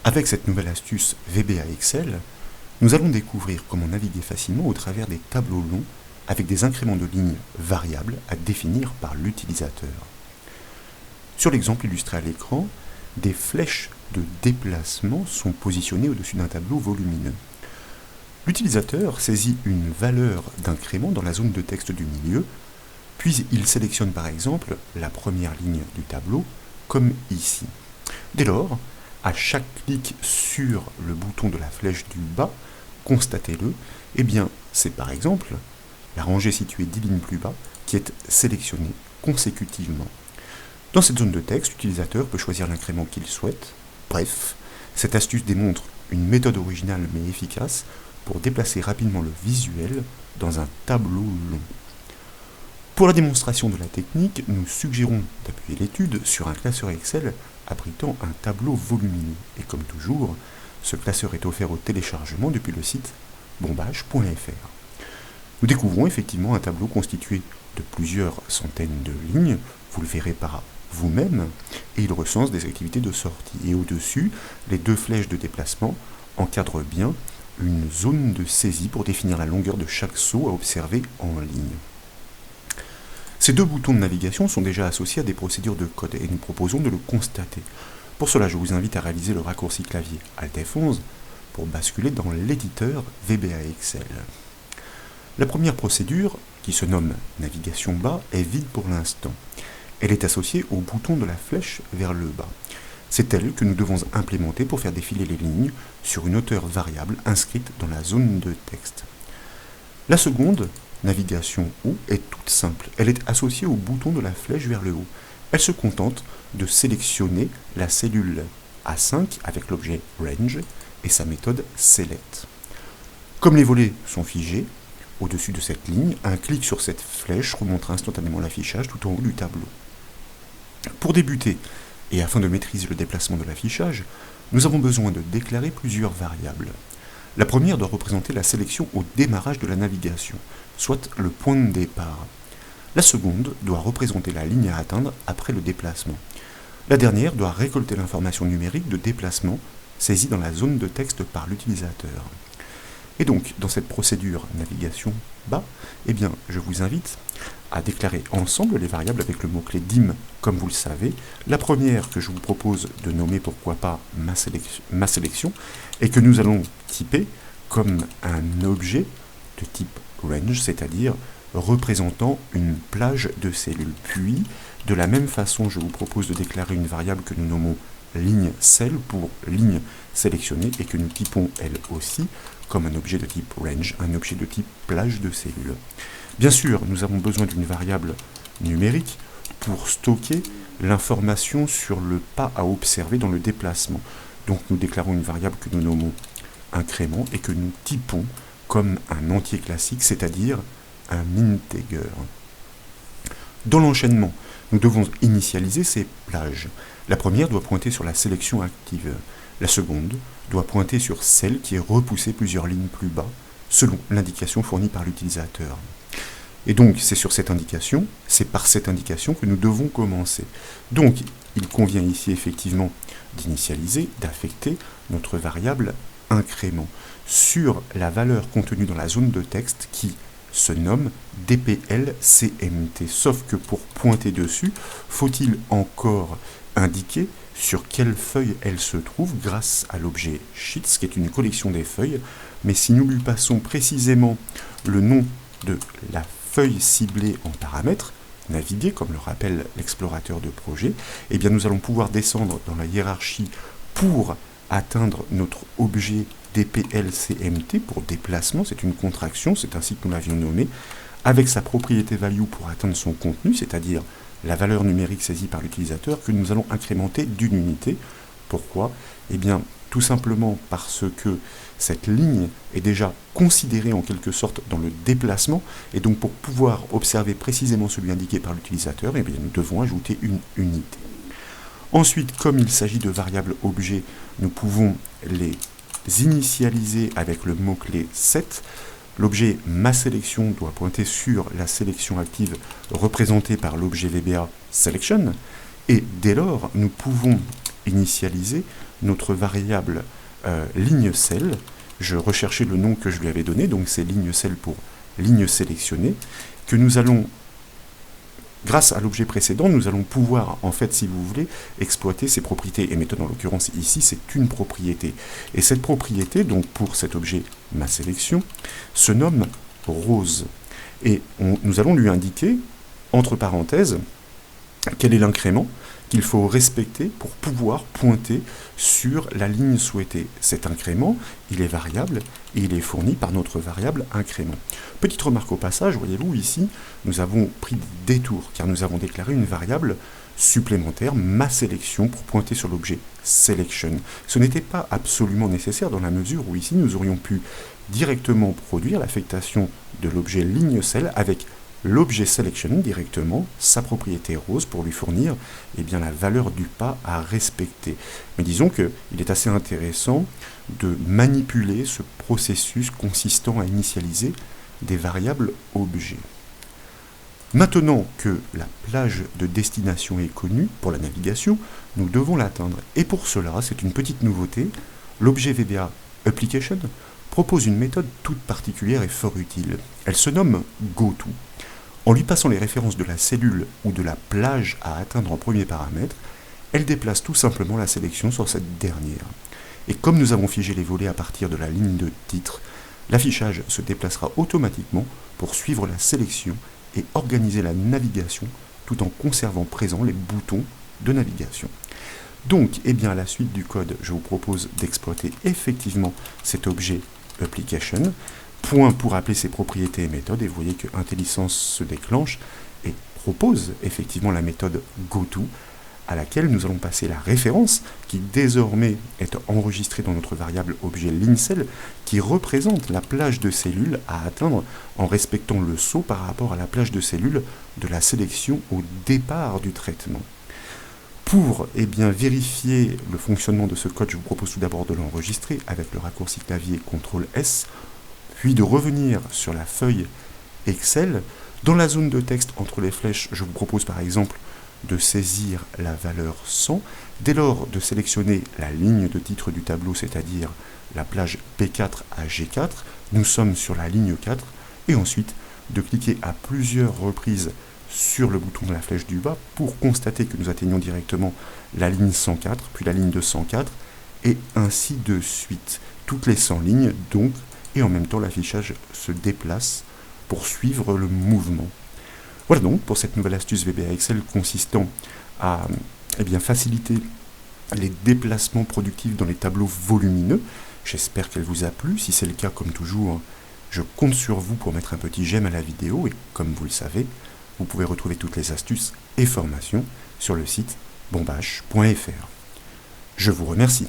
Avec cette nouvelle astuce VBA Excel, nous allons découvrir comment naviguer facilement au travers des tableaux longs avec des incréments de lignes variables à définir par l'utilisateur. Sur l'exemple illustré à l'écran, des flèches de déplacement sont positionnées au-dessus d'un tableau volumineux. L'utilisateur saisit une valeur d'incrément dans la zone de texte du milieu, puis il sélectionne par exemple la première ligne du tableau, comme ici. Dès lors, à chaque clic sur le bouton de la flèche du bas, constatez-le, eh bien c'est par exemple la rangée située 10 lignes plus bas qui est sélectionnée consécutivement. Dans cette zone de texte, l'utilisateur peut choisir l'incrément qu'il souhaite. Bref, cette astuce démontre une méthode originale mais efficace pour déplacer rapidement le visuel dans un tableau long. Pour la démonstration de la technique, nous suggérons d'appuyer l'étude sur un classeur Excel abritant un tableau volumineux. Et comme toujours, ce classeur est offert au téléchargement depuis le site bombage.fr. Nous découvrons effectivement un tableau constitué de plusieurs centaines de lignes, vous le verrez par vous-même, et il recense des activités de sortie. Et au-dessus, les deux flèches de déplacement encadrent bien une zone de saisie pour définir la longueur de chaque saut à observer en ligne. Ces deux boutons de navigation sont déjà associés à des procédures de code et nous proposons de le constater. Pour cela, je vous invite à réaliser le raccourci clavier Alt F11 pour basculer dans l'éditeur VBA Excel. La première procédure, qui se nomme navigation bas, est vide pour l'instant. Elle est associée au bouton de la flèche vers le bas. C'est elle que nous devons implémenter pour faire défiler les lignes sur une hauteur variable inscrite dans la zone de texte. La seconde, navigation haut, est toute simple. Elle est associée au bouton de la flèche vers le haut. Elle se contente de sélectionner la cellule A5 avec l'objet range et sa méthode select. Comme les volets sont figés, au-dessus de cette ligne, un clic sur cette flèche remonte instantanément l'affichage tout en haut du tableau. Pour débuter, et afin de maîtriser le déplacement de l'affichage, nous avons besoin de déclarer plusieurs variables. La première doit représenter la sélection au démarrage de la navigation, soit le point de départ. La seconde doit représenter la ligne à atteindre après le déplacement. La dernière doit récolter l'information numérique de déplacement saisie dans la zone de texte par l'utilisateur. Et donc, dans cette procédure navigation bas, eh bien, je vous invite à déclarer ensemble les variables avec le mot-clé dim, comme vous le savez. La première que je vous propose de nommer, pourquoi pas, ma sélection, et que nous allons typer comme un objet de type range, c'est-à-dire représentant une plage de cellules. Puis, de la même façon, je vous propose de déclarer une variable que nous nommons ligne cell pour ligne sélectionnée et que nous typons elle aussi comme un objet de type range, un objet de type plage de cellules. Bien sûr, nous avons besoin d'une variable numérique pour stocker l'information sur le pas à observer dans le déplacement. Donc nous déclarons une variable que nous nommons incrément et que nous typons comme un entier classique, c'est-à-dire un integer. Dans l'enchaînement, nous devons initialiser ces plages. La première doit pointer sur la sélection active. La seconde doit pointer sur celle qui est repoussée plusieurs lignes plus bas, selon l'indication fournie par l'utilisateur. Et donc, c'est par cette indication que nous devons commencer. Donc, il convient ici effectivement d'initialiser, d'affecter notre variable incrément sur la valeur contenue dans la zone de texte qui se nomme DPLCMT. Sauf que pour pointer dessus, faut-il encore indiquer sur quelle feuille elle se trouve grâce à l'objet Sheets, qui est une collection des feuilles. Mais si nous lui passons précisément le nom de la feuille ciblée en paramètres, naviguer, comme le rappelle l'explorateur de projet, eh bien nous allons pouvoir descendre dans la hiérarchie pour atteindre notre objet DPLCMT pour déplacement, c'est une contraction, c'est ainsi que nous l'avions nommé, avec sa propriété value pour atteindre son contenu, c'est-à-dire la valeur numérique saisie par l'utilisateur que nous allons incrémenter d'une unité. Pourquoi ? Eh bien, tout simplement parce que cette ligne est déjà considérée en quelque sorte dans le déplacement, et donc pour pouvoir observer précisément celui indiqué par l'utilisateur, eh bien, nous devons ajouter une unité. Ensuite, comme il s'agit de variables objets, nous pouvons les initialiser avec le mot-clé set. L'objet maSelection doit pointer sur la sélection active représentée par l'objet VBA selection, et dès lors, nous pouvons initialiser notre variable ligne cell. Je recherchais le nom que je lui avais donné, donc c'est ligne cell pour ligne sélectionnée, que nous allons, grâce à l'objet précédent, nous allons pouvoir, en fait, si vous voulez, exploiter ses propriétés. Et méthode, en l'occurrence, ici, c'est une propriété. Et cette propriété, donc pour cet objet ma sélection, se nomme rose. Et nous allons lui indiquer, entre parenthèses, quel est l'incrément qu'il faut respecter pour pouvoir pointer sur la ligne souhaitée. Cet incrément, il est variable et il est fourni par notre variable incrément. Petite remarque au passage, voyez-vous ici, nous avons pris des détours car nous avons déclaré une variable supplémentaire, ma sélection, pour pointer sur l'objet selection. Ce n'était pas absolument nécessaire dans la mesure où ici nous aurions pu directement produire l'affectation de l'objet ligne cell avec l'objet selection directement, sa propriété rose, pour lui fournir la valeur du pas à respecter. Mais disons qu'il est assez intéressant de manipuler ce processus consistant à initialiser des variables objets. Maintenant que la plage de destination est connue pour la navigation, nous devons l'atteindre. Et pour cela, c'est une petite nouveauté, l'objet VBA Application propose une méthode toute particulière et fort utile. Elle se nomme GoTo. En lui passant les références de la cellule ou de la plage à atteindre en premier paramètre, elle déplace tout simplement la sélection sur cette dernière. Et comme nous avons figé les volets à partir de la ligne de titre, l'affichage se déplacera automatiquement pour suivre la sélection et organiser la navigation tout en conservant présents les boutons de navigation. Donc, à la suite du code, je vous propose d'exploiter effectivement cet objet Application, point pour appeler ses propriétés et méthodes, et vous voyez que IntelliSense se déclenche et propose effectivement la méthode GoTo, à laquelle nous allons passer la référence, qui désormais est enregistrée dans notre variable objet lineCell, qui représente la plage de cellules à atteindre en respectant le saut par rapport à la plage de cellules de la sélection au départ du traitement. Pour vérifier le fonctionnement de ce code, je vous propose tout d'abord de l'enregistrer avec le raccourci clavier CTRL-S, puis de revenir sur la feuille Excel. Dans la zone de texte entre les flèches, je vous propose par exemple de saisir la valeur 100, dès lors de sélectionner la ligne de titre du tableau, c'est-à-dire la plage P4 à G4, nous sommes sur la ligne 4, et ensuite de cliquer à plusieurs reprises sur le bouton de la flèche du bas pour constater que nous atteignons directement la ligne 104, puis la ligne de 104, et ainsi de suite. Toutes les 100 lignes, donc, et en même temps l'affichage se déplace pour suivre le mouvement. Voilà donc pour cette nouvelle astuce VBA Excel consistant à faciliter les déplacements productifs dans les tableaux volumineux. J'espère qu'elle vous a plu. Si c'est le cas, comme toujours, je compte sur vous pour mettre un petit j'aime à la vidéo, et comme vous le savez, vous pouvez retrouver toutes les astuces et formations sur le site bombache.fr. Je vous remercie.